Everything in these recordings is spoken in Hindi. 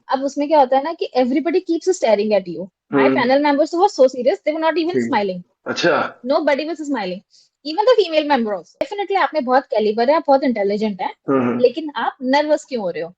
अब उसमें क्या होता है ना कि everybody keeps staring at you. My hmm. Panel members were so serious, they were not even ठीक। स्माइलिंग. अच्छा। Nobody was smiling. Even the female member also. Definitely आपने बहुत कैलिबर है, आप बहुत इंटेलिजेंट है, हम्म। लेकिन आप नर्वस क्यों हो रहे हो?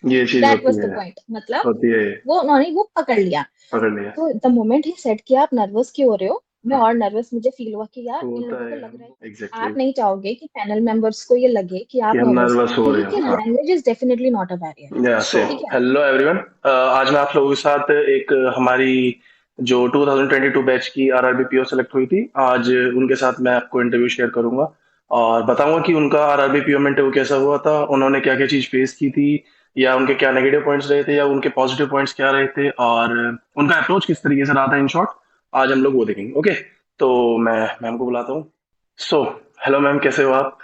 ये चीज दैट होती वाज द है। पॉइंट. मतलब होती है। वो उन्होंने वो पकड़ लिया. पकड़ लिया। तो द मोमेंट ही सेड कि आप नर्वस क्यों हो रहे हो, मैं और नर्वस मुझे फील हुआ कि यार इन होता लोगों को है। लग रहा है. एग्जैक्टली। आप नहीं चाहोगे कि पैनल मेंबर्स को ये लगे कि कि आप हम नर्वस हो, नर्वस हो रहे क्योंकि हो, हाँ। Language is definitely not a barrier. या से ठीक है. Hello everyone. आज मैं आप लोगों के साथ एक हमारी जो 2022 बैच की आरआरबी पीओ सेलेक्ट हुई थी, आज उनके साथ मैं आपको इंटरव्यू शेयर करूंगा और बताऊंगा कि उनका आरआरबी पीओ में इंटरव्यू कैसा हुआ था, उन्होंने क्या क्या चीज फेस की थी, या उनके क्या नेगेटिव पॉइंट्स रहे थे या उनके पॉजिटिव पॉइंट्स क्या रहे थे, और उनका अप्रोच किस तरीके से रहा था। इन शॉर्ट आज हम लोग वो देखेंगे। ओके, तो मैं मैम को बुलाता हूँ। सो हेलो मैम, कैसे हो आप?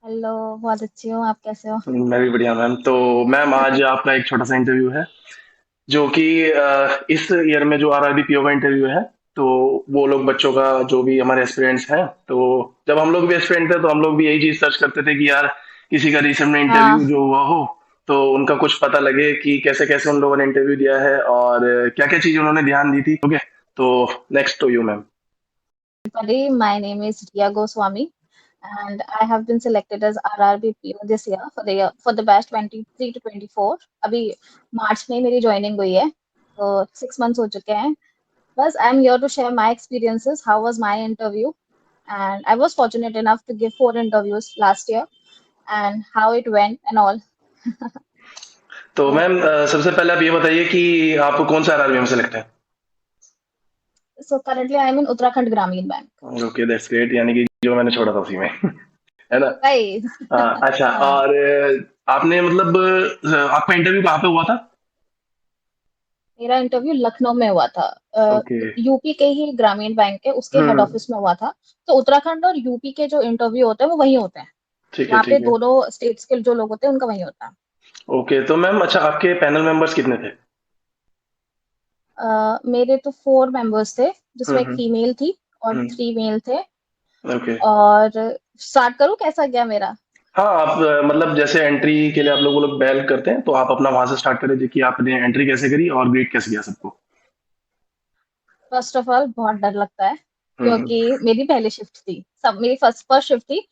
हेलो. बहुत अच्छी हूँ, आप कैसे हो? मैं भी बढ़िया मैम। तो मैम आज आपका एक छोटा सा इंटरव्यू है जो कि इस ईयर में जो आरआरबी पीओ का इंटरव्यू है। तो वो लोग बच्चों का जो भी हमारे एस्पिरेंट्स हैं, तो जब हम लोग भी एस्पिरेंट थे तो हम लोग भी यही चीज सर्च करते थे कि यार किसी का रिसेंट में इंटरव्यू हाँ. जो हुआ हो तो उनका कुछ पता लगे कि कैसे कैसे उन लोगों ने इंटरव्यू दिया है और क्या क्या चीज उन्होंने ध्यान दी थी। ओके, तो next to you ma'am. Everybody, my name is Riya Goswami, and I have been selected as RRB PO this year for the batch 23 to 24. अभी मार्च में मेरी ज्वाइनिंग हुई है, तो 6 months हो चुके हैं. बस I am here to share my experiences, how was my interview, and I was fortunate enough to give 4 interviews last year, and how it went and all. तो So, मैम सबसे पहले आप ये बताइए कि आप कौन सा आरआरबी में सेलेक्ट है? so currently I am in Uttarakhand Gramin Bank. Okay, that's great, यानी कि जो मैंने छोड़ा था उसी में है ना? Right. अच्छा, हाँ. और आपने मतलब आपका इंटरव्यू कहाँ पे हुआ था? मेरा इंटरव्यू लखनऊ में हुआ था. ओके। यूपी के ही ग्रामीण बैंक के उसके हेड हम्म। ऑफिस में हुआ था. तो उत्तराखंड और यूपी के जो इंटरव्यू होते हैं वो वहीं होते हैं. ठीक है, वहाँ पे ठीक है। दोनों स्टेट्स के जो लोग होते हैं उनका वहीं होता है. ओके, तो मैम अच्छा आपके पैनल मेंबर्स कितने थे? मेरे तो 4 मेंबर्स थे, जिसमें एक हम्म। फीमेल थी और हम्म। 3 मेल थे. ओके। और स्टार्ट करूँ कैसा गया मेरा? हाँ, आप मतलब जैसे एंट्री के लिए आप लोग वो लोग बैल करते हैं तो आप अपना वहां से स्टार्ट करें कि आपने एंट्री कैसे करी और ग्रेट कैसे किया सबको। फर्स्ट ऑफ ऑल बहुत डर लगता है, हम्म। क्योंकि मेरी पहली शिफ्ट थी, सब मेरी फर्स्ट फर्स्ट शिफ्ट थी.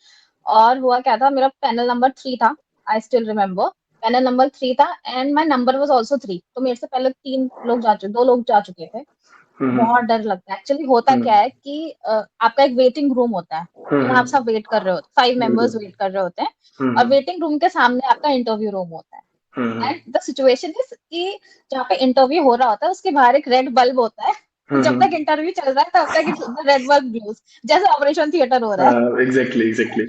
और हुआ क्या था, मेरा पैनल नंबर 3 था. I still remember. Panel number 3 था and my number was also 3, तो मेरे से पहले 2 लोग जा चुके थे. तो हम्म। बहुत डर लगता है. एक्चुअली होता क्या हम्म। है कि आपका एक वेटिंग रूम होता है, जहाँ आप हम्म। सब वेट कर रहे होते, 5 मेंबर्स बिल्कुल। वेट कर रहे होते हैं. और हम्म। वेटिंग रूम के सामने आपका इंटरव्यू रूम होता है. हम्म। एंड द सिचुएशन इज कि जहाँ पे इंटरव्यू हो रहा होता है उसके बाहर एक रेड बल्ब होता है. जब हम्म। तक इंटरव्यू चल रहा है तब तक रेड बल्ब ग्लोज, जैसे ऑपरेशन थिएटर हो रहा है. हाँ, एग्जैक्टली एग्जैक्टली।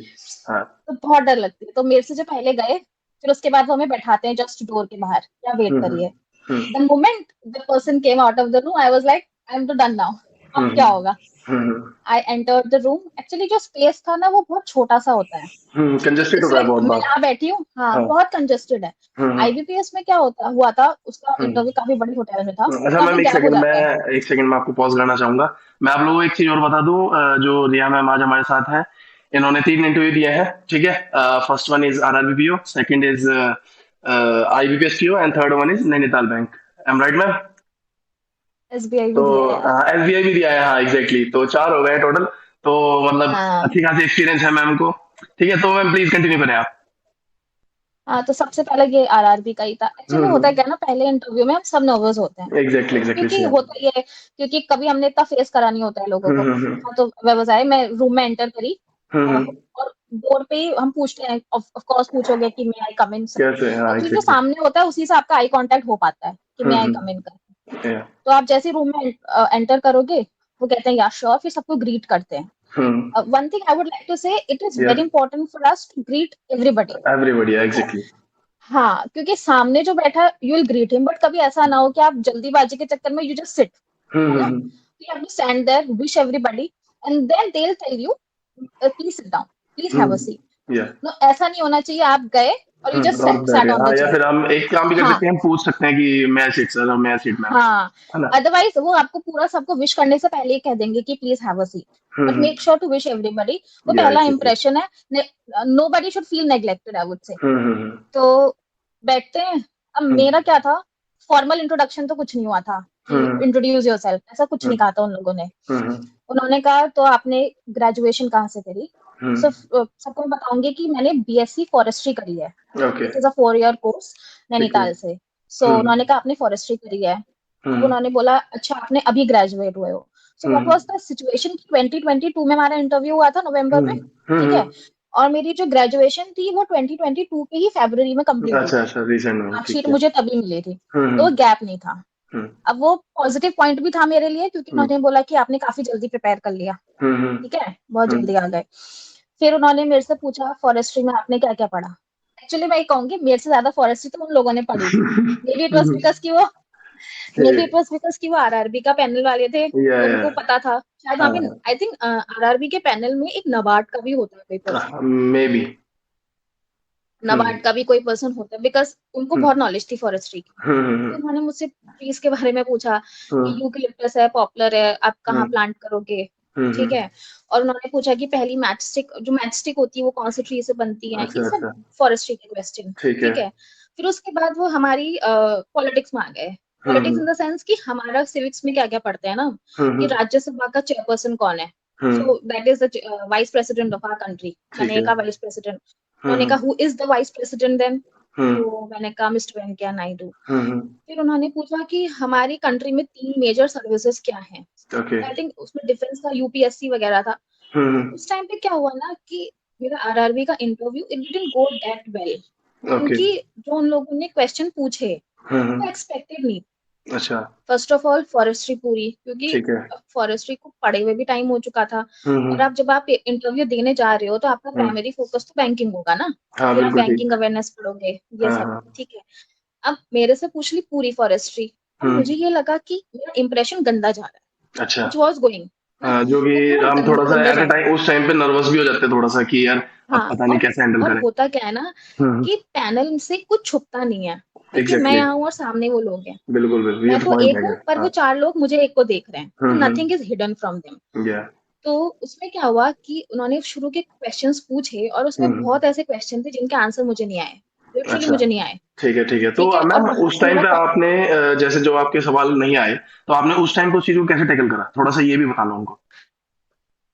हाँ। तो बहुत डर लगती है. तो मेरे से जो पहले गए, फिर उसके बाद वो हमें बैठाते हैं जस्ट डोर के बाहर, या वेट हम्म। करिए. Hmm. The moment the person came out of the room, I was like I am too done now. अब क्या होगा? Hmm. I entered the room. Actually जो स्पेस था ना वो बहुत छोटा सा होता है. कंजेस्टेड इट्स होता है लाइक बहुत मैं बार। यहाँ बैठी हूँ, हाँ, हाँ। बहुत कंजेस्टेड है. हम्म। आईबीपीएस में क्या होता हुआ था, उसका हम्म। इंटरव्यू काफी बड़ी होटल में था, तो अच्छा मैम, काफी गैप हो जाता है. एक सेकंड में आपको पॉज करना चाहूंगा। मैं आप लोगों को एक चीज और बता दूं, जो रिया मैम आज हमारे साथ है, इन्होंने 3 इंटरव्यू दिए हैं। ठीक है, first one is RRB PO, second is IBPS PO and third one is Nainital bank. Am right ma'am? SBI तो भी दिया है यार. एसबीआई भी दिया है, हाँ एग्जैक्टली, तो 4 हो गए टोटल। तो मतलब हाँ. अच्छी खासी एक्सपीरियंस है मैम को। ठीक है, तो मैम प्लीज कंटिन्यू करें आप। हाँ, तो सबसे पहले ये आरआरबी का ही था. एक्चुअली होता हम्म। क्या है ना, पहले इंटरव्यू में हम सब नर्वस होते हैं, एग्जैक्टली एग्जैक्टली क्योंकि सेम। होता ये है, क्योंकि कभी हमने इतना फेस करा नहीं होता है लोगों को. हम्म। हाँ, तो व्यवसाय मैं रूम में एंटर करी. हम्म। और डोर पे ही हम पूछते हैं, ऑफ कोर्स पूछोगे कि मे आई कम इन. कैसे, हाँ एक्चुअली जो एग्जैक्टली। सामने होता है उसी से आपका आई कांटेक्ट हो पाता है कि मे आई कम इन कर. Yeah. तो आप जैसे रूम में एंटर करोगे, वो कहते हैं या श्योर, फिर सबको ग्रीट करते हैं. Hmm. One thing I would like to say, it is Yeah. Very important for us to greet everybody. Everybody. Yeah, ठीक है. exactly. हाँ, क्योंकि सामने जो बैठा you will greet him, but कभी ऐसा ना हो कि आप जल्दीबाजी के चक्कर में यू जस्ट सिट. है ना? Hmm. You have to stand there, wish everybody, and then they will tell you please sit down, please have a Hmm. Seat. Yeah. No, ऐसा नहीं होना चाहिए आप गए और यू जस्ट और बैठ सैट गया, ऑन द हाँ, या चेयर. फिर हम एक काम भी कर हाँ. सकते हैं, हम पूछ सकते हैं कि मैं सीट सर और मैं सीट मैम। हाँ. है ना? अदरवाइज वो आपको पूरा सबको विश करने से पहले ही कह देंगे कि please have a seat. But hmm. Make sure to wish everybody. वो या पहला एग्जैक्टली। इंप्रेशन है. Nobody should feel neglected, I would say. Hmm. तो बैठते हैं. अब मेरा क्या था, फॉर्मल इंट्रोडक्शन तो कुछ नहीं हुआ था कि हम्म इंट्रोड्यूस योरसेल्फ, ऐसा कुछ नहीं हम्म कहा था उन लोगों ने। हम्म उन्होंने कहा तो आपने ग्रेजुएशन कहाँ से करी? हम्म सबको मैं बताऊंगी कि मैंने बीएससी फॉरेस्ट्री करी है, okay. It is a 4 year course ठीक है। नैनीताल से। सो हम्म उन्होंने कहा आपने फॉरेस्ट्री करी है। अब हम्म उन्होंने बोला अच्छा आपने अभी ग्रेजुएट हुए हो। So what hmm was the situation कि 2022 में हमारा इंटरव्यू हुआ था नवंबर में, ठीक है, हम्म और मेरी जो ग्रेजुएशन थी वो 2022 के ही फरवरी में कंप्लीट हुई अच्छा थी। अच्छा, रिसेंट में, मार्कशीट ठीक है। मुझे तभी मिली थी, तो वो हम्म गैप नहीं था। हम्म अब वो पॉजिटिव पॉइंट भी था मेरे लिए क्योंकि हम्म उन्होंने बोला कि आपने काफी जल्दी प्रिपेयर कर लिया, हम्म ठीक है, बहुत हम्म जल्दी आ गए। फिर उन्होंने मेरे से पूछा फॉरेस्ट्री में आपने क्या क्या पढ़ा। एक्चुअली मैं ये कहूंगी मेरे से ज्यादा फॉरेस्ट्री तो उन लोगों ने पढ़ी थी। May be it was because कि वो may be it was because कि वो आरआरबी का पैनल वाले थे, तो या उनको पता था शायद। वहां पे हाँ, आई थिंक आरआरबी के पैनल में एक नबार्ड का भी होता है कोई पर्सन, मे बी। हम्म नबार्ड का भी कोई पर्सन होता है, बिकॉज उनको हम्म बहुत नॉलेज थी फॉरेस्ट्री की। तो हम्म उन्होंने मुझसे ट्रीज के बारे में पूछा कि हम्म यूकेलिप्टस है, पॉपुलर है, आप कहाँ हम्म प्लांट करोगे, ठीक हम्म है। और उन्होंने पूछा कि पहली मैच स्टिक, जो मैच स्टिक होती है वो कौन सी ट्री से बनती है, ये अच्छा सब अच्छा, फॉरेस्ट्री के क्वेश्चन, ठीक है। ठीक है। फिर उसके बाद वो हमारी पॉलिटिक्स में आ गए। Politics hmm in the sense कि हमारा सिविक्स में क्या क्या पढ़ते हैं ना, कि हम्म राज्यसभा का चेयरपर्सन कौन है। Hmm so that is the vice president of our country. ठीक मैंने है। कहा वाइस प्रेसिडेंट। उन्होंने कहा who is the vice president then, hmm तो मैंने कहा मिस्टर वेंकैया नायडू। हम्म फिर उन्होंने पूछा कि हमारी कंट्री में 3 मेजर सर्विसेज क्या हैं। ओके। आई थिंक उसमें डिफेंस का यूपीएससी वगैरह था। तो हम्म उस टाइम पे क्या हुआ ना कि मेरा आरआरबी का interview it didn't go that well, okay. क्योंकि जो उन लोगों ने क्वेश्चन पूछे वो हम्म एक्सपेक्टेड नहीं। अच्छा, फर्स्ट ऑफ ऑल फॉरेस्ट्री पूरी, क्योंकि ठीक है। फॉरेस्ट्री को पढ़े हुए भी टाइम हो चुका था। और हम्म, आप जब आप इंटरव्यू देने जा रहे हो तो आपका हम्म, प्राइमरी फोकस तो बैंकिंग होगा ना, हाँ फिर आप बिल्कुल बैंकिंग ठीक। अवेयरनेस पढ़ोगे, ये हाँ सब, हाँ। ठीक है। अब मेरे से पूछ ली पूरी फॉरेस्ट्री, अब मुझे हम्म ये लगा कि मेरा इंप्रेशन गंदा जा रहा है, अच्छा। विच वॉज गोइंग ना, हाँ, जो कि वो बहुत हम थोड़ा सा गंदा एट अ जा रहा टाइम, था। उस टाइम पे नर्वस भी हो जाते हैं थोड़ा सा कि यार अब हाँ, पता नहीं कैसे हैंडल और करें। होता क्या है ना हम्म कि पैनल से कुछ छुपता नहीं है, क्योंकि मैं एग्जैक्टली, यहाँ हूँ और सामने वो लोग हैं। बिल्कुल बिल्कुल, ये मैं तो तो पॉइंट एक है। हूँ पर वो हाँ। 4 लोग मुझे एक को देख रहे हैं, तो nothing hmm, is hidden from them. या। तो उसमें क्या हुआ कि उन्होंने शुरू के क्वेश्चंस पूछे और उसमें हम्म, बहुत ऐसे क्वेश्चन थे जिनके आंसर मुझे नहीं आए, लिटरली अच्छा, मुझे नहीं आए, ठीक है ठीक है। तो ठीक है। और मैम वहां उस से टाइम मेरा पे आपने जैसे जो आपके सवाल नहीं आए, तो आपने उस टाइम पे उस चीज को कैसे टैकल करा, थोड़ा सा ये भी बता लो उनको।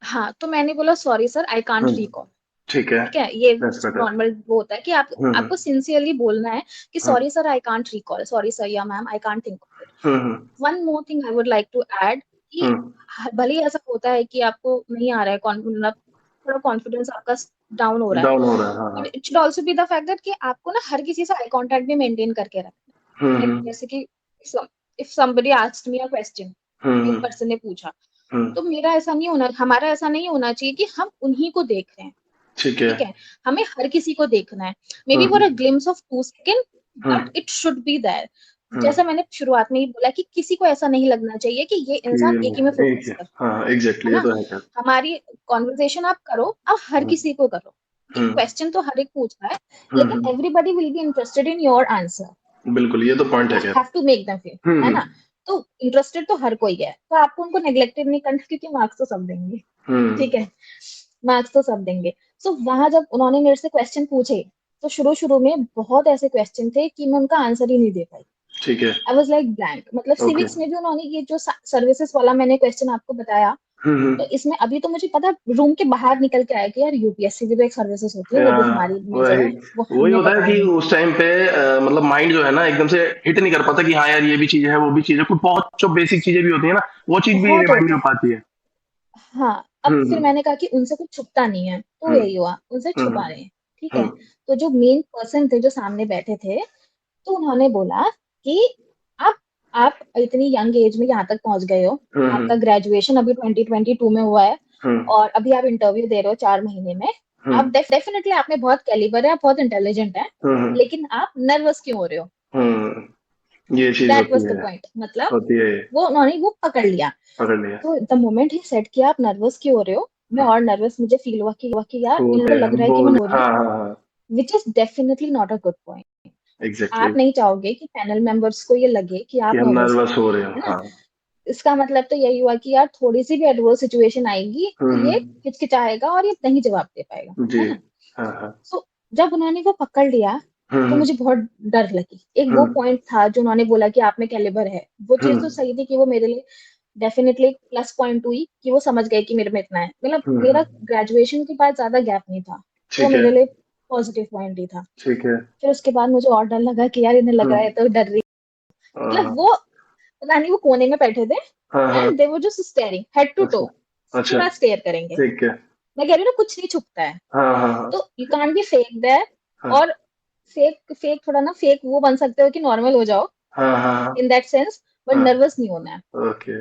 हाँ, तो मैंने बोला sorry sir I can't hmm, recall, ठीक है। ठीक है। ये दैट्स बेटर। नॉर्मल वो होता है कि आप हम्म आपको सिंसियरली बोलना है कि hmm sorry sir I can't recall, sorry sir या ma'am I can't think of it. Hmm one more thing I would like to add कि हम्म भले ही ऐसा होता है कि आपको नहीं आ रहा है मतलब थोड़ा कॉन्फिडेंस आपका डाउन हो रहा है, डाउन हो रहा है, हाँ बट हाँ। It should also be the fact that कि आपको ना हर किसी से आई कांटेक्ट भी मेंटेन करके रखना है। लाइक हम्म जैसे कि if somebody asked me a question, किसी हम्म पर्सन ने पूछा, हम्म तो मेरा ऐसा नहीं होना, हमारा ऐसा नहीं होना चाहिए कि हम उन्हीं को देख रहे हैं, ठीक है। ठीक है। हमें हर किसी को देखना है, maybe for a hmm glimpse of 2 second, but hmm it should be there. Hmm जैसा मैंने शुरुआत में ही बोला कि किसी को ऐसा नहीं लगना चाहिए कि ये कि इंसान एक ही में एक फोकस है, कर, हाँ है एग्जैक्टली, ये ना। तो है खैर। हमारी कॉन्वर्सेशन आप करो, आप हर हम्म किसी को करो, कि हम्म क्वेश्चन तो हर एक पूछ रहा है, लेकिन hmm everybody will be interested in your answer, बिल्कुल, ये तो पॉइंट है यू खैर। Have to make them feel, है हम्म ना। तो इंटरेस्टेड तो हर कोई है, तो आपको उनको नेग्लेक्टेड नहीं करना, क्योंकि मार्क्स तो सब देंगे, हम्म ठीक है, मार्क्स तो सब देंगे। सो वहां जब उन्होंने मेरे से क्वेश्चन पूछे, तो शुरू शुरू में बहुत ऐसे क्वेश्चन थे कि मैं उनका आंसर ही नहीं दे पाई। ठीक है। आई वाज लाइक ब्लैंक। मतलब ओके। सिविक्स में भी उन्होंने ये जो सर्विसेज वाला मैंने क्वेश्चन आपको बताया, तो हम्म, इसमें अभी तो मुझे पता रूम के बाहर निकल के आया कि यार यूपीएससी की भी एक सर्विसेज होती है, वो भी हमारी मेजर वही है, वो वही हमने होता है पढ़ा कि नहीं। उस टाइम पे मतलब माइंड जो है ना एकदम से हिट नहीं कर पाता कि हाँ यार ये भी चीज है वो भी चीज है, कुछ बहुत जो बेसिक चीजें भी होती है ना, वो चीज भी बहुत रिमाइंड नहीं होती हो है। पाती है। हाँ, अब फिर हम्म मैंने कहा कि उनसे कुछ छुपता नहीं है, तो हम्म यही हुआ, उनसे हम्म छुपा रहे हैं, ठीक है। हम्म तो जो मेन पर्सन थे जो सामने बैठे थे, तो उन्होंने बोला कि आप आप इतनी यंग एज में यहाँ तक पहुंच गए हो, आपका हम्म ग्रेजुएशन अभी 2022 में हुआ है, हम्म और अभी आप इंटरव्यू दे रहे हो 4 महीने में। आप हम्म डेफिनेटली आप में बहुत कैलिबर है, आप बहुत इंटेलिजेंट है, हम्म लेकिन आप नर्वस क्यों हो रहे हो? ये चीज दैट होती वाज द है। पॉइंट। मतलब होती है। वो उन्होंने वो पकड़ लिया। पकड़ लिया। तो द मोमेंट ही सेट किया आप नर्वस क्यों हो रहे हो, मैं और नर्वस मुझे फील हुआ कि यार इन लोगों ओके, को लग रहा है कि मैं बोल, हो रही हूँ, हाँ हाँ हाँ, which is definitely not a good point. Exactly, आप नहीं चाहोगे कि पैनल मेंबर्स को ये लगे कि कि आप हम नर्वस हो, नर्वस हो रहे हो, है ना। हाँ। इसका मतलब तो यही हुआ कि यार थोड़ी सी भी एडवर्स सिचुएशन आएगी तो ये हम्म हिचकिचाएगा और ये नहीं जवाब दे पाएगा, जी। है ना। हाँ हाँ। सो जब उन्होंने वो पकड़ लिया, तो मुझे बहुत डर लगी। एक वो पॉइंट था जो उन्होंने बोला कि आप में कैलिबर है, वो चीज़ तो सही थी कि वो मेरे लिए डेफिनिटली प्लस पॉइंट हुई कि वो समझ गए कि मेरे में इतना है। मतलब मेरा ग्रेजुएशन के बाद ज़्यादा गैप नहीं था, तो वो ठीक है, मेरे लिए पॉजिटिव पॉइंट ही था। ठीक है। फिर उसके बाद मुझे और डर लगा कि यार इन्हें लग रहा है तो डर रही, मतलब हाँ, वो पता नहीं वो कोने में बैठे थे हाँ, हाँ। And they were just staring head to toe, अच्छा, अच्छा, पूरा स्टेयर करेंगे। ठीक है। मैं कह रही हूँ ना कुछ नहीं छुपता है, हाँ, हाँ, हाँ, तो you can't be fake there. हाँ, और फेक फेक थोड़ा ना फेक वो बन सकते हो कि नॉर्मल हो जाओ हाँ, हाँ, हाँ, इन दैट सेंस, बट हाँ, नर्वस नहीं होना है। ओके,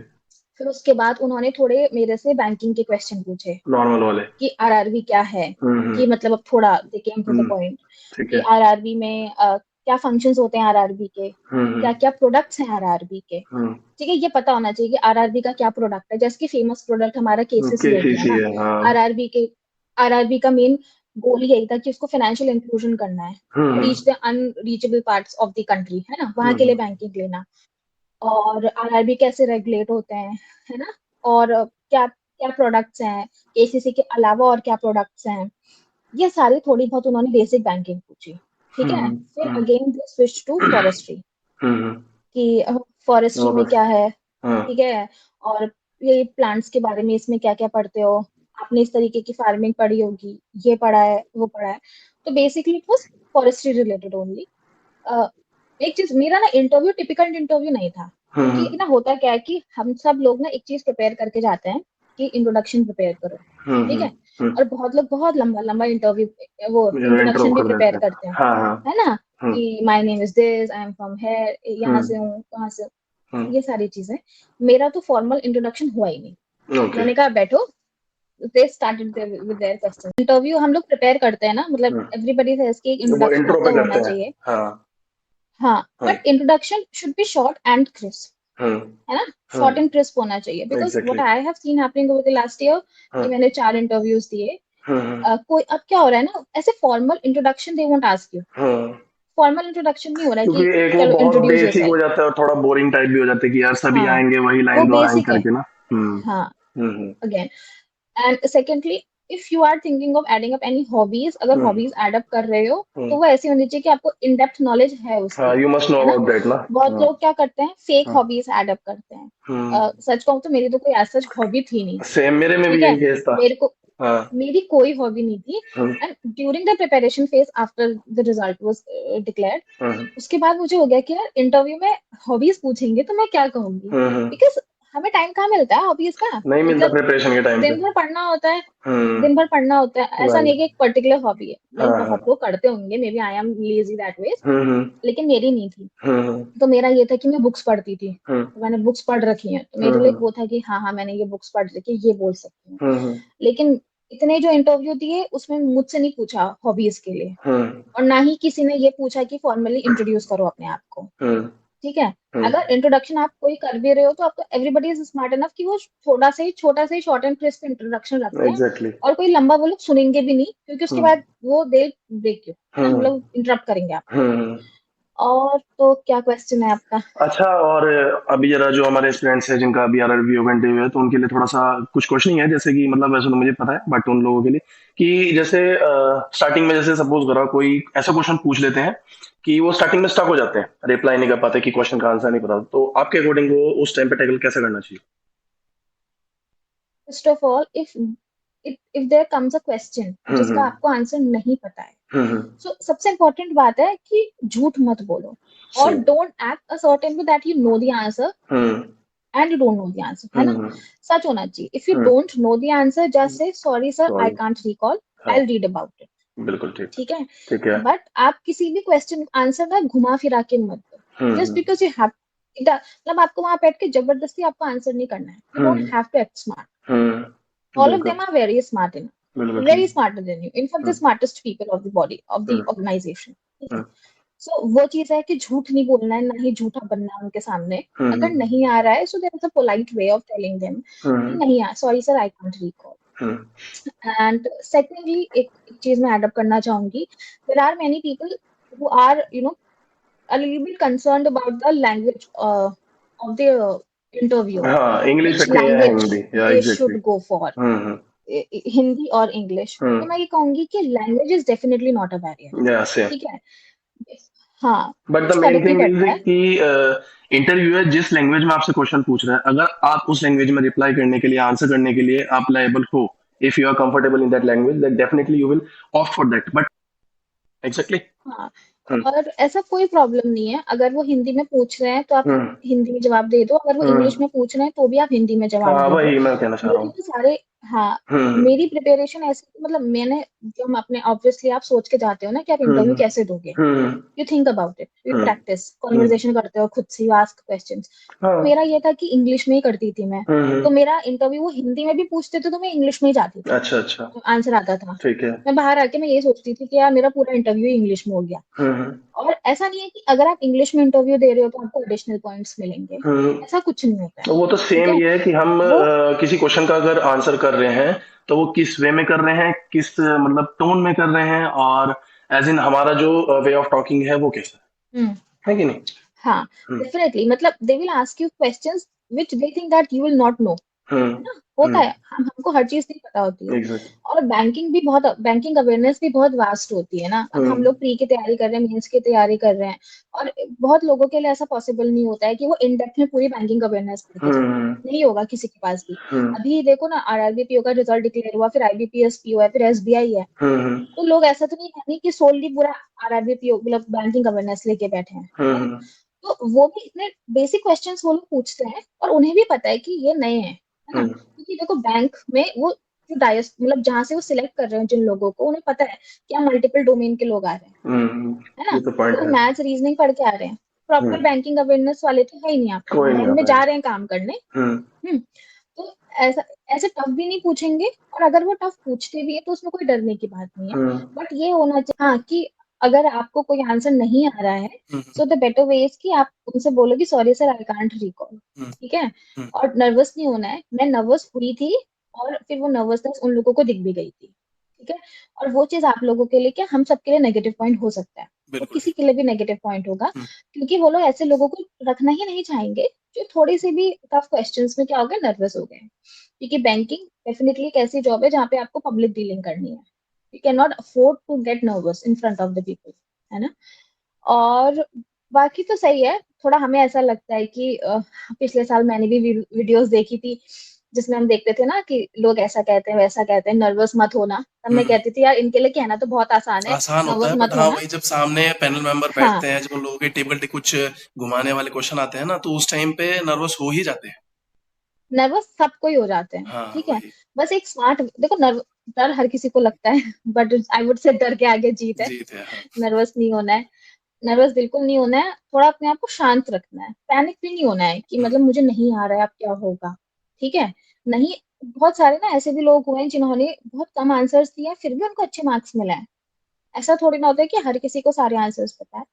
फिर उसके बाद उन्होंने थोड़े मेरे से बैंकिंग के क्वेश्चन पूछे नॉर्मल वाले। कि आरआरबी क्या है, हुँ, कि मतलब अब थोड़ा they came to the hmm, point ठीक कि है। आरआरबी में क्या फंक्शंस होते हैं आरआरबी के, हुँ, क्या क्या प्रोडक्ट्स हैं आरआरबी के। हुँ, ठीक है, ये पता होना चाहिए कि आरआरबी का क्या प्रोडक्ट है। जैसे कि फेमस प्रोडक्ट हमारा केसीसी हो गया केसीसी ना, है, हाँ। आरआरबी के आरआरबी का मेन गोल यही था कि उसको फाइनेंशियल इंक्लूजन करना है, hmm, hmm, reach the unreachable parts of the country, है ना, वहां हुँ, के लिए हुँ, बैंकिंग लेना, और आरआरबी कैसे रेगुलेट होते हैं, है ना, और क्या क्या प्रोडक्ट्स हैं, केसीसी के अलावा और क्या प्रोडक्ट्स हैं, ये सारी थोड़ी बहुत उन्होंने बेसिक बैंकिंग पूछी। ठीक हुँ, है, हुँ, फिर hmm, again they switch to forestry hmm, hmm, कि फॉरेस्ट्री में वापस क्या है, हाँ, ठीक है, और ये प्लांट्स के बारे में इसमें क्या क्या पढ़ते हो, आपने इस तरीके की फार्मिंग पढ़ी होगी, ये पढ़ा है वो पढ़ा है। तो basically it was forestry related only. एक चीज, मेरा ना इंटरव्यू टिपिकल इंटरव्यू नहीं था, हुँ, क्योंकि ना होता क्या है कि हम सब लोग ना एक चीज प्रिपेयर करके जाते हैं कि इंट्रोडक्शन प्रिपेयर करो, हुँ, ठीक हुँ, है, हुँ, और बहुत लोग बहुत लंबा लंबा इंटरव्यू वो इंट्रो इंट्रोडक्शन भी कर देते प्रिपेयर हैं। करते हैं, हाँ, हाँ, है ना, हुँ, कि my name is this, I am from here, hmm, यहाँ से हूँ कहाँ से हूँ, हुँ, ये सारी चीजें। मेरा तो फॉर्मल इंट्रोडक्शन हुआ ही नहीं। ओके, मैंने कहा बैठो, they started with their question. Interview हम लोग प्रिपेयर करते हैं ना, मतलब हुँ, एवरीबॉडी सेज कि एक वो इंट्रोडक्शन इंट्रो आपका पे होना करते हैं। चाहिए। हाँ, हाँ, हाँ, but introduction should be short and crisp, hmm, है ना, हुँ, शॉर्ट एंड क्रिस्प होना चाहिए, because what exactly, I have seen happening over the last year हाँ, कि मैंने 4 इंटरव्यूज दिए। हुँ, हुँ, कोई अब क्या हो रहा है ना, ऐसे formal introduction they won't ask you, हाँ। फॉर्मल इंट्रोडक्शन नहीं हो रहा है क्योंकि कि एक वो चलो बहुत इंट्रोड्यूस बेसिक हो योरसेल्फ। जाता है और थोड़ा बोरिंग टाइप भी हो जाता है कि यार सभी हाँ, आएँगे वही वो लाइन दोहराएँगे बेसिक है। करके ना। हुँ, हाँ, हुँ, हुँ, again, and secondly, if you are thinking of adding up any hobbies, अगर हुँ, हॉबीज एड अप कर रहे हो हुँ। तो वो ऐसी होनी चाहिए कि आपको इन डेप्थ नॉलेज है हाँ, उसकी, यू मस्ट नो है ना। अबाउट दैट ना। बहुत हाँ, लोग क्या करते हैं, फेक हाँ, हॉबीज एड अप करते हैं। हुँ। सच कहूँ तो मेरी तो कोई ऐसा हॉबी थी नहीं, सेम मेरे में भी ठीक यही है, केस था। मेरे को हाँ, मेरी कोई हॉबी नहीं थी। Hmm, and during the preparation phase after the result was declared, hmm, उसके बाद मुझे हो गया कि यार इंटरव्यू में हॉबीज पूछेंगे तो मैं क्या कहूंगी, हुँ, हुँ। बिकॉज हमें टाइम कहाँ मिलता है हॉबीज का, नहीं मिलता मतलब प्रिपरेशन के टाइम पे। दिन भर पढ़ना होता है, हुँ, दिन भर पढ़ना होता है, ऐसा नहीं राइट। है कि एक पर्टिकुलर हॉबी है, हाँ, मतलब बहुत हाँ। लोग करते होंगे, maybe I am lazy that way, hmm, hmm, लेकिन मेरी नहीं थी। हुँ, हुँ, तो मेरा ये था कि मैं बुक्स पढ़ती थी, हुँ, तो मैंने बुक्स पढ़ रखी हैं, तो हुँ, मेरे लिए हुँ, वो था कि हाँ हाँ मैंने ये बुक्स पढ़ रखी है, ये बोल सकती हूँ। हुँ, हुँ, लेकिन इतने जो इंटरव्यू दिए उसमें मुझसे नहीं पूछा हॉबीज के लिए, हुँ, और ना ही किसी ने ये पूछा कि फॉर्मली इंट्रोड्यूस करो अपने आप को, हुँ, ठीक है। हुँ, अगर इंट्रोडक्शन आप कोई कर भी रहे हो तो आपको एवरीबडी इज स्मार्ट इनफ कि वो छोटा सा ही शॉर्ट एंड क्रिस्प इंट्रोडक्शन रखते हैं, एग्ज़ैक्टली। और कोई लंबा वो लोग सुनेंगे भी नहीं, क्योंकि उसके हुँ, बाद वो दे ब्रेक यू, है ना, हुँ, मतलब इंटरप्ट करेंगे आपको। हुँ, हुँ। और तो क्या क्वेश्चन है आपका? अच्छा और अभी ज़रा जो हमारे स्टूडेंट्स हैं जिनका अभी आरआरबी ओवेंटी हुआ है तो उनके लिए थोड़ा-सा कुछ क्वेश्चनिंग है जैसे कि मतलब वैसे तो मुझे पता है बट उन लोगों के लिए कि जैसे स्टार्टिंग में जैसे सपोज़ करो कोई ऐसा क्वेश्चन पूछ लेते हैं कि वो स्टार्टिंग में स्टक हो जाते हैं, रिप्लाई नहीं कर पाते कि क्वेश्चन का आंसर नहीं पता। तो आपके अकॉर्डिंग वो उस टाइम पे टैकल कैसे करना चाहिए? First of all, if there comes a question hmm, जिसका हुँ। आपको आंसर नहीं पता है, हुँ, हुँ। सो सबसे इम्पोर्टेंट बात है कि झूठ मत बोलो, और सही। Don't act a certain that you know the answer hmm, and you don't know the answer, है हुँ, ना, हुँ, सच होना चाहिए। If you hmm. Don't know the answer just say sorry sir I sorry. Can't recall, हाँ, आई रीड अबाउट इट, बिल्कुल ठीक। ठीक है। ठीक है। बट आप किसी भी क्वेश्चन आंसर ना घुमा फिरा के मत दो, hmm, just hmm. Because you have, मतलब आपको वहां बैठ के जबरदस्ती आपको आंसर नहीं करना है, you hmm, don't have to act smart. Hmm. All of बिल्कुल, them are very smart enough, बिल्कुल ठीक। very smarter than you. In fact, the hmm, smartest people of the body of the hmm, organization. ठीक है। हुँ, So वो चीज है कि झूठ नहीं बोलना है, ना ही झूठा बनना है उनके सामने। हुँ, अगर हुँ, नहीं आ रहा है, so there is a polite way of telling them कि हुँ, नहीं आ, sorry sir, I can't recall. Hmm, And secondly, एक चीज मैं add up करना चाहूंगी, there are many people who are, a little bit concerned about the language of the interview, हाँ, इंग्लिश which पे है language हिंदी या they exactly. should go for. हुँ, हुँ, हिंदी और इंग्लिश, हुँ, तो मैं ये कहूंगी कि language is definitely not a barrier, या सेम। ठीक है। हाँ, बट द कुछ मेन फर्क ही थिंग इज पड़ता है। कि इंटरव्यूअर जिस लैंग्वेज में आपसे क्वेश्चन पूछ रहा है, अगर आप उस लैंग्वेज में रिप्लाई करने के लिए, आंसर करने के लिए आप लायबल हो, if you are comfortable in that language, that definitely you will opt for that. But exactly. हाँ, हम्म। और ऐसा कोई प्रॉब्लम नहीं है, अगर वो हिंदी में पूछ रहे हैं तो आप हम्म। हिंदी में जवाब दे दो, अगर वो इंग्लिश हम्म। में पूछ रहे हैं तो भी आप हिंदी में जवाब हाँ, दे दो। वही मैं कहना चाह रहा मेरी हूँ। तो सारे, हाँ, हम्म। मेरी प्रिपरेशन ऐसी, मतलब मैंने, जो हम अपने, ऑब्वियसली आप सोच के जाते हो ना कि आप इंटरव्यू हम्म। कैसे दोगे, hmm. You think about it, you hmm. Practice hmm. Conversation करते हो खुद से, यू आस्क क्वेश्चंस। तो हाँ। मेरा ये था कि इंग्लिश में ही करती थी मैं। हम्म। तो मेरा इंटरव्यू वो हिंदी में भी पूछते थे तो मैं इंग्लिश में ही जाती थी, अच्छा, अच्छा। तो आंसर आता था। ठीक है। मैं बाहर आके मैं ये सोचती थी कि यार मेरा पूरा इंटरव्यू इंग्लिश में हो गया। हम्म। और ऐसा नहीं है कि अगर आप इंग्लिश में इंटरव्यू दे रहे हो तो आपको एडिशनल पॉइंट्स मिलेंगे, हम्म। ऐसा कुछ नहीं होता है। तो वो तो ठीक सेम है, ये है कि हम वो, किसी क्वेश्चन का अगर आंसर कर रहे हैं, तो वो किस वे में कर रहे हैं, किस मतलब टोन में कर रहे हैं, और एज इन हमारा जो वे ऑफ टॉकिंग है वो कैसा हम्म, है कि नहीं। हाँ, हम्म। डेफिनेटली, मतलब they will ask you questions which they think that you will not know, hmm. है ना, होता है, हम्म। हमको हर चीज नहीं पता होती है। एग्जैक्ट। और बैंकिंग अवेयरनेस भी बहुत वास्ट होती है ना। अब हम हम्म। लोग प्री की तैयारी कर रहे हैं, मेंस की तैयारी कर रहे हैं, और बहुत लोगों के लिए ऐसा पॉसिबल नहीं होता है कि वो इन डेप्थ में पूरी बैंकिंग अवेयरनेस पढ़ के जाए, हम्म। नहीं होगा किसी के पास भी। हम्म। अभी देखो ना, आरआरबी पीओ का रिजल्ट डिक्लेयर हुआ, फिर आईबीपीएस पीओ है, फिर एसबीआई है। हम्म। तो लोग ऐसा तो नहीं है नहीं कि सोनली पूरा आरआरबी पीओ मतलब बैंकिंग अवेयरनेस लेके बैठे हैं, है ना। हम्म। तो वो भी इतने बेसिक क्वेश्चंस वो लोग पूछते हैं, और उन्हें भी पता है कि ये नए हैं, है ना, हम्म। क्योंकि देखो बैंक में वो जो डायस, मतलब जहां से वो सिलेक्ट कर रहे हैं जिन लोगों को, उन्हें पता है कि हम मल्टीपल डोमेन के लोग आ रहे हैं, हम्म। है ना। ये तो पॉइंट लोग है। मैथ्स रीजनिंग पढ़ के आ रहे हैं, प्रॉपर हम्म। बैंकिंग अवेयरनेस वाले तो है ही नहीं आपके में, कोई नहीं बैंक में आता है। जा रहे हैं काम करने। हम्म। हम्म, तो ऐसा, ऐसे टफ भी नहीं पूछेंगे, और अगर वो टफ पूछते भी है तो उसमें कोई डरने की बात नहीं है। हम्म। बट ये होना चाहिए, हाँ, कि अगर आपको कोई आंसर नहीं आ रहा है, hmm. So the better way is कि आप उनसे बोलो कि sorry sir, I can't recall. Hmm. ठीक है, हम्म। और नर्वस नहीं होना है। मैं नर्वस हुई थी, और फिर वो नर्वसनेस उन लोगों को दिख भी गई थी। ठीक है, और वो चीज आप लोगों के लिए क्या, हम सबके लिए नेगेटिव पॉइंट हो सकता है, वो बिल्कुल किसी ठीक। के लिए भी नेगेटिव पॉइंट होगा, हम्म। क्योंकि वो लोग ऐसे लोगों को रखना ही नहीं चाहेंगे जो थोड़ी सी भी टफ क्वेश्चंस में क्या हो गए, नर्वस हो गए। क्योंकि बैंकिंग डेफिनेटली एक ऐसी जॉब है जहाँ पे आपको पब्लिक डीलिंग करनी है, you can not afford to get nervous in front of the people, है ना। और बाकी तो सही है। थोड़ा हमें ऐसा लगता है कि पिछले साल मैंने भी वीडियोस देखी थी जिसमें हम देखते थे ना कि लोग ऐसा कहते हैं वैसा कहते हैं, नर्वस मत होना, तब मैं हम्म। कहती थी यार इनके लिए कहना तो बहुत आसान है, आसान होता नर्वस है, बट मत हाँ होना। वही जब सामने पैनल मेंबर हाँ, बैठते हैं, जब उन लोगों के टेबल पे कुछ घुमाने वाले क्वेश्चन आते हैं ना, तो उस टाइम पे नर्वस हो ही जाते हैं। नर्वस सबको ही हो जाते हैं, हाँ ठीक है। वही। बस एक स्मार्ट, देखो, डर हर किसी को लगता है बट आई वुड से डर के आगे जीत है। जीत है, हाँ। नर्वस नहीं होना है, नर्वस बिल्कुल नहीं होना है, थोड़ा अपने आप को शांत रखना है, पैनिक भी नहीं होना है कि हम्म। मतलब मुझे नहीं आ रहा है अब क्या होगा। ठीक है, नहीं, बहुत सारे ना ऐसे भी लोग हुए हैं जिन्होंने बहुत कम आंसर्स दिए हैं, फिर भी उनको अच्छे मार्क्स मिले हैं। ऐसा थोड़ी ना होता है कि हर किसी को सारे आंसर्स पता है।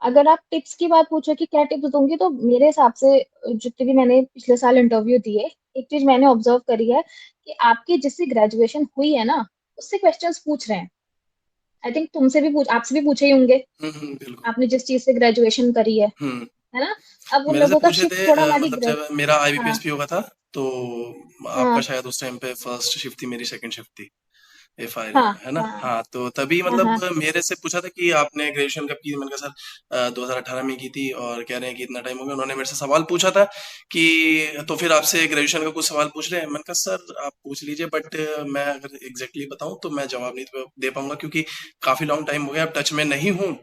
अगर आप टिप्स की बात पूछो कि क्या टिप्स दूंगी, तो मेरे हिसाब से जितने भी मैंने पिछले साल इंटरव्यू दिए, एक चीज मैंने ऑब्जर्व करी है कि आपकी जिससे ग्रेजुएशन हुई है ना, उससे क्वेश्चंस पूछ रहे हैं। आई थिंक तुमसे भी पूछ, आपसे भी पूछे ही होंगे, बिल्कुल। आपने जिस चीज से ग्रेजुएशन करी हम्म। है ना। अब उन मेरे से लोगों का पूछे शिफ्ट थे, थोड़ा हमारी मतलब जब मेरा आईबीपीएस हाँ, पी होगा था, तो आपका हाँ, शायद उस टाइम पे फर्स्ट शिफ्ट थी, मेरी सेकंड शिफ्ट थी, इफ आई हाँ, है ना। हाँ, हाँ, तो तभी हाँ, मतलब हाँ, मेरे से पूछा था कि आपने ग्रेजुएशन कब की। मैंने कहा सर 2018 में की थी, और कह रहे हैं कि इतना टाइम हो गया। उन्होंने मेरे से सवाल पूछा था कि तो फिर आपसे ग्रेजुएशन का कुछ सवाल पूछ रहे हैं। मैंने कहा सर आप पूछ लीजिए, बट मैं अगर एग्जैक्टली बताऊं तो मैं जवाब नहीं दे पाऊंगा, क्योंकि काफी लॉन्ग टाइम हो गया, अब टच में नहीं हूँ।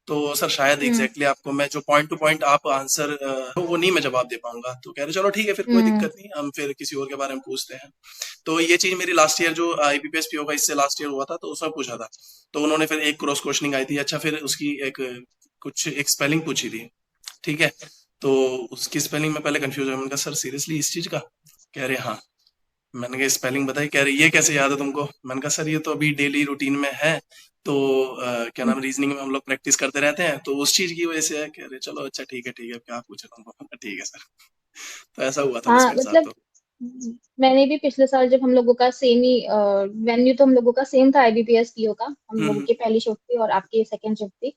तो सर शायद हम्म, एग्जैक्टली आपको मैं जो पॉइंट टू पॉइंट आप आंसर वो नहीं मैं जवाब दे पाऊंगा। तो कह रहे चलो ठीक है, फिर कोई हम्म, दिक्कत नहीं, हम फिर किसी और के बारे में पूछते हैं। तो ये चीज मेरी लास्ट ईयर जो आईबीपीएस पी होगा, इससे लास्ट ईयर हुआ था, तो उसमें पूछा था। तो उन्होंने फिर एक क्रॉस क्वेश्चनिंग आई थी, अच्छा फिर उसकी एक कुछ एक स्पेलिंग पूछी थी। ठीक है, तो उसकी स्पेलिंग में पहले कंफ्यूज हुआ। मैंने कहा सर सीरियसली इस चीज का? कह रहे हाँ। मैंने कहा स्पेलिंग बताई। कह रहे ये कैसे याद है तुमको? मैंने कहा सर ये तो अभी डेली रूटीन में है, तो क्या हम्म। नाम, रीजनिंग में हम लोग प्रैक्टिस करते रहते हैं, तो उस चीज की वजह से है। कह रहे चलो अच्छा ठीक है, ठीक है, क्या पूछे तुमको। मैंने कहा, ठीक है सर। तो ऐसा हुआ था बस हाँ, मेरे साथ मतलब तो। मैंने भी पिछले साल जब हम लोगों का सेम ही वेन्यू, तो हम लोगों का सेम था, आईबीपीएस पीओ का, हम लोगों हम्म। की पहली शिफ्ट थी और आपकी सेकंड शिफ्ट थी।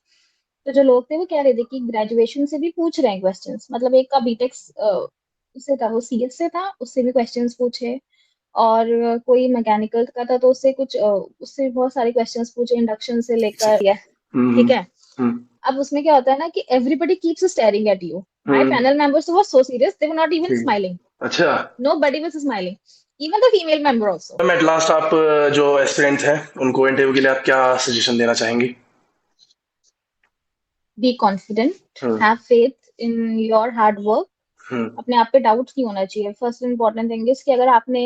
तो जो लोग थे वो कह रहे थे कि ग्रेजुएशन से भी पूछ रहे हैं क्वेश्चंस, मतलब एक का बीटेक उससे था, वो सीएस से था, उससे भी क्वेश्चंस पूछे। और कोई मैकेनिकल का था तो उससे कुछ उससे भी बहुत सारे क्वेश्चंस पूछे, इंडक्शन से एक सेकंड। लेकर, ठीक हम्म। है। हम्म। अब उसमें क्या होता है ना कि everybody keeps staring at you. My hmm. Panel members were so serious, they were not even ठीक। स्माइलिंग. अच्छा। Nobody was smiling, even the female member also. Ma'am at last आप जो एस्पिरेंट्स हैं उनको इंटरव्यू के लिए आप क्या सजेशन देना चाहेंगी? Be confident, hmm. have faith in your hard work. हम्म। अपने आप पे डाउट नहीं होना चाहिए. फर्स्ट इंपॉर्टेंट थिंग इज कि अगर आपने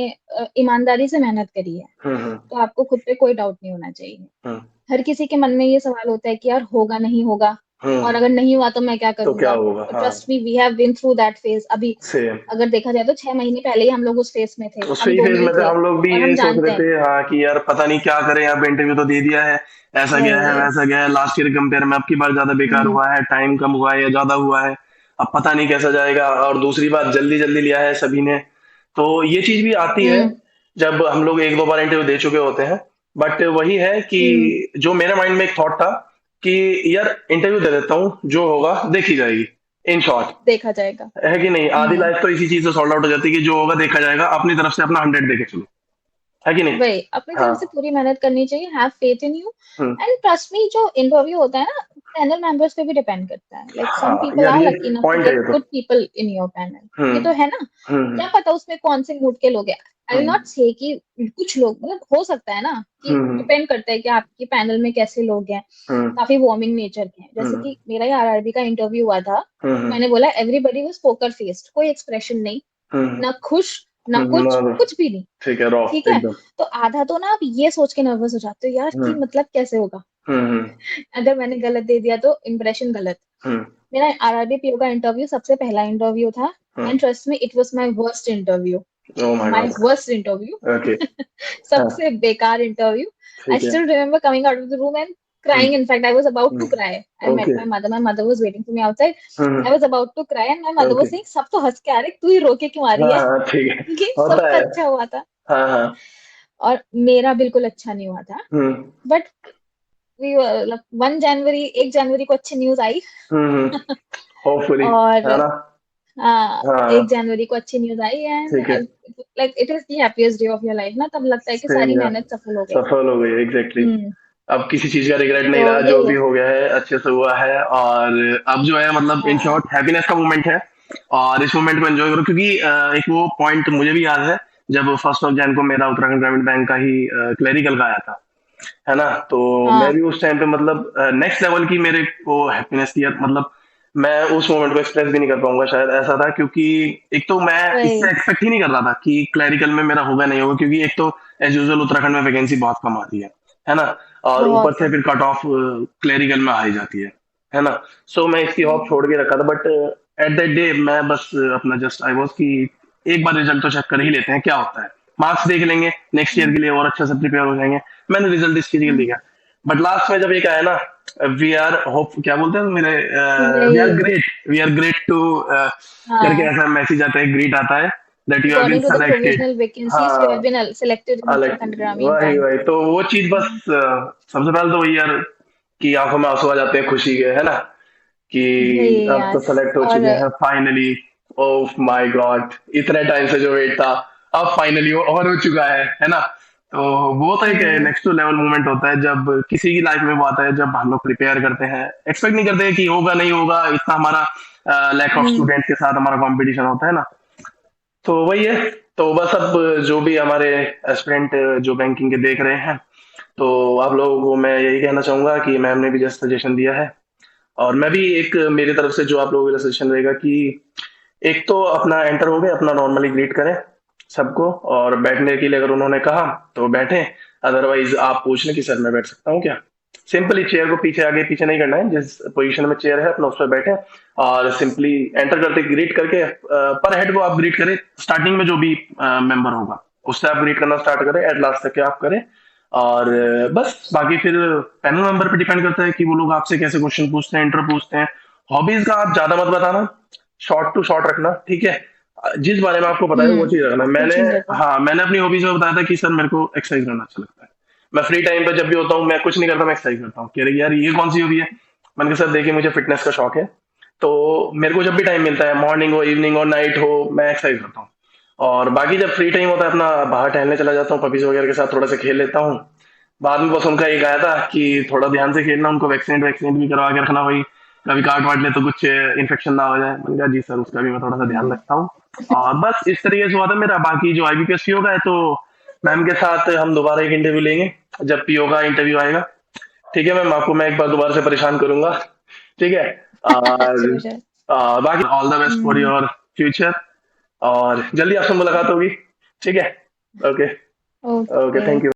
ईमानदारी से मेहनत करी है हम्म। तो आपको खुद पे कोई डाउट नहीं होना चाहिए. हम्म। हर किसी के मन में ये सवाल होता है कि यार होगा नहीं होगा, और हम्म। अगर नहीं हुआ तो मैं क्या तो क्या करूंगा. होगा? हाँ। Trust me, we have been through that phase. अभी सेम। अगर देखा जाए तो 6 महीने पहले ही हम लोग उस फेज में थे, उस हम फेज दोनों ही में से थे, हम लोग भी और हम यही सोच रहे जानते हैं. थे, हाँ, कि यार पता नहीं क्या करें, यहाँ पे इंटरव्यू तो दे दिया है, ऐसा गया है वही. वैसा गया है, लास्ट ईयर कंपेयर में अब की बार ज्यादा बेकार हम्म. हुआ है, टाइम कम हुआ है या ज्यादा हुआ है, अब पता नहीं कैसा जाएगा, और दूसरी बात जल्दी जल्दी लिया है सभी ने, तो ये चीज भी आती है हम्म. जब हम लोग एक दो बार इंटरव्यू दे चुके होते हैं. बट वही है कि हम्म. जो मेरे माइंड में एक थॉट था कि यार इंटरव्यू दे देता हूँ, जो होगा देखी जाएगी, इन शॉर्ट. देखा जाएगा. है कि नहीं? आधी हम्म. लाइफ तो इसी चीज से सॉल्व आउट हो जाती है कि जो होगा देखा जाएगा, अपनी तरफ से अपना 100 देके चलो. है कि नहीं? वही, अपनी हाँ. तरफ से पूरी मेहनत करनी चाहिए. Have faith in you. Hmm. And trust मी, जो इंटरव्यू होता है ना, पैनल मेंबर्स पे भी डिपेंड करता है. लाइक सम हाँ पीपल यार, आर ये लकी इनफ टू पॉइंट है गेट ये तो. Good people in your panel. ये हम्म. तो है ना. हम्म. क्या पता उसमें कौन से मूड के लोग हैं. I will hmm. नॉट से कि कुछ लोग, मतलब हो सकता है ना कि हम्म. डिपेंड करता है कि आपके पैनल में कैसे लोग हैं. हम्म. काफी वार्मिंग नेचर के हैं. जैसे हम्म. कि मेरा ही आरआरबी का इंटरव्यू हुआ था, तो हम्म. मैंने बोला एवरीबडी वाज पोकर फेस्ड, कोई एक्सप्रेशन नहीं, हम्म. ना खुश, ना कुछ, कुछ भी नहीं. ठीक है, रॉ ठीक है. एकदम. तो आधा तो ना आप ये सोच के नर्वस हो जाते हो यार कि हम्म. मतलब कैसे होगा, हम्म. अगर मैंने गलत दे दिया तो इम्प्रेशन गलत. हम्म. मेरा आरआरबी पीओ का इंटरव्यू सबसे पहला इंटरव्यू था. Hmm. And trust me, it was my worst interview. Oh my my God. Worst interview. Okay. हाँ. सबसे बेकार इंटरव्यू. आई ठीक है. Still remember coming out of the room and hmm. crying. In fact, I was about to hmm. cry. I met okay. my mother. My mother was waiting for me outside. Hmm. I was about to cry and my mother okay. was saying, सब तो हंस के आ रहे, तू ही रो के क्यों आ रही हाँ है. हाँ, ठीक है. क्योंकि होता सबका है. अच्छा हुआ था हाँ हाँ. और मेरा बिल्कुल अच्छा नहीं हुआ था. हम्म. बट वी 1 जनवरी, 1 जनवरी को अच्छी न्यूज आई. हम्म. होपफुली. और है ना? हाँ, हाँ. 1 जनवरी को अच्छी न्यूज आई एंड ठीक है. Like it is the happiest day of your life ना. तब लगता है कि सेम सारी यार. मेहनत सफल हो गई. सफल हो गई, एग्जैक्टली. हम्म. अब किसी चीज का रिग्रेट तो नहीं रहा, जो यही भी है. हो गया है अच्छे से हुआ है, और अब जो है मतलब इन हाँ. शॉर्ट हैप्पीनेस का मोमेंट है, और इस मोमेंट को एंजॉय करो, क्योंकि एक वो पॉइंट मुझे भी याद है जब 1 जनवरी को मेरा उत्तराखंड ग्रामीण बैंक का ही क्लरिकल का आया था, है ना? तो मैं हाँ. भी उस टाइम पे मतलब नेक्स्ट लेवल की मेरे को हैप्पीनेस थी यार, मतलब मैं उस मोमेंट को एक्सप्रेस भी नहीं कर पाऊंगा शायद, ऐसा था, क्योंकि एक तो मैं इससे वही. एक्सपेक्ट ही नहीं कर रहा था कि क्लरिकल में मेरा होगा नहीं होगा, क्योंकि एक तो एज यूजुअल उत्तराखंड में वैकेंसी बहुत कम आती है ना? और ऊपर बहुत से कम. फिर कट ऑफ क्लरिकल में आ ही जाती है ना? सो मैं इसकी होप हम्म. छोड़ के रखा था, बट एट दैट डे मैं बस अपना जस्ट आई वाज कि एक बार रिजल्ट तो चेक कर ही लेते हैं क्या होता है, मार्क्स देख लेंगे, नेक्स्ट ईयर हम्म. के लिए और अच्छे से प्रिपेयर हो जाएंगे. मैंने रिजल्ट इसके लिए हम्म. दिया, बट लास्ट में जब एक आया ना, वी आर होप, क्या बोलते हैं मेरे, वही. वी आर ग्रेट टू करके हाँ. ऐसा मैसेज आता है, ग्रीट आता है, that you have been According to the selected. provisional vacancies, you have हाँ. been selected in अलग. Uttarakhand Gramin वही Bank. वही तो वो चीज बस सबसे पहले तो वही यार, कि आंखों में आंसू आ जाते हैं खुशी के, है ना? कि वही अब यार. तो सेलेक्ट हो और चुके हैं फाइनली. ओह माय गॉड, इतने टाइम से जो वेट था, अब फाइनली वो और हो चुका है ना? तो वो तो एक हम्म. नेक्स्ट टू लेवल मोमेंट होता है जब किसी की लाइफ में वो आता है, जब हम लोग प्रिपेयर करते हैं, एक्सपेक्ट नहीं करते हैं कि होगा नहीं होगा, इतना हमारा लैक ऑफ हम्म. स्टूडेंट के साथ हमारा कंपटीशन होता है ना? तो वही है. तो बस अब जो भी हमारे एस्पिरेंट जो बैंकिंग के देख रहे हैं, तो आप लोगों को मैं यही कहना चाहूंगा कि मैम ने भी जस्ट सजेशन दिया है, और मैं भी एक मेरी तरफ से जो आप लोगों के लिए सजेशन रहेगा कि एक तो अपना एंटर हो गए, अपना नॉर्मली ग्रीट करें सबको, और बैठने के लिए अगर उन्होंने कहा तो बैठे, अदरवाइज आप पूछ लें कि सर मैं बैठ सकता हूँ क्या. सिंपली चेयर को पीछे आगे पीछे नहीं करना है, जिस पोजीशन में चेयर है अपना उस पर बैठे, और सिंपली एंटर करते ग्रीट करके पर हेड को आप ग्रीट करें, स्टार्टिंग में जो भी मेंबर होगा उससे आप ग्रीट करना स्टार्ट करें, एट लास्ट तक के आप करें. और बस बाकी फिर पैनल मेंबर पे डिपेंड करता है कि वो लोग आपसे कैसे क्वेश्चन पूछते हैं, इंटर पूछते हैं. हॉबीज का आप ज्यादा मत बताना, शॉर्ट टू शॉर्ट रखना, ठीक है? जिस बारे में आपको पता है वो चीज रखना. मैंने, कुछ नहीं रहता. हाँ, मैंने अपनी हॉबीज में बताया था कि सर मेरे को एक्सरसाइज करना अच्छा लगता है, मैं फ्री टाइम पे जब भी होता हूँ मैं कुछ नहीं करता, मैं एक्सरसाइज करता हूँ. कह रहे यार ये कौन सी हॉबी है? मैंने कहा सर देखिए मुझे फिटनेस का शौक है, तो मेरे को जब भी टाइम मिलता है, मॉर्निंग हो इवनिंग हो नाइट हो, मैं एक्सरसाइज करता हूँ. और बाकी जब फ्री टाइम होता है अपना बाहर टहलने चला जाता हूँ, पपीज वगैरह के साथ थोड़ा सा खेल लेता हूँ. बाद में बस उनका एक आया था कि थोड़ा ध्यान से खेलना, उनको वैक्सीन वैक्सीन भी करवा के रखना भाई, कभी काट वाट ले तो कुछ इन्फेक्शन ना हो जाए। मैंने कहा जी सर, उसका भी मैं थोड़ा सा ध्यान रखता हूँ। और बस इस तरीके से हुआ था मेरा। बाकी जो आईबीपीएस पीओ का है, तो मैम के साथ हम दोबारा एक इंटरव्यू लेंगे जब पीओ का इंटरव्यू आएगा। ठीक है मैम, आपको मैं एक बार दोबारा से परेशान करूंगा। ठीक है। और श्योर श्योर। बाकी all the best for your future, और जल्दी आपसे मुलाकात होगी। ठीक है। Okay. Okay, okay. Thank you.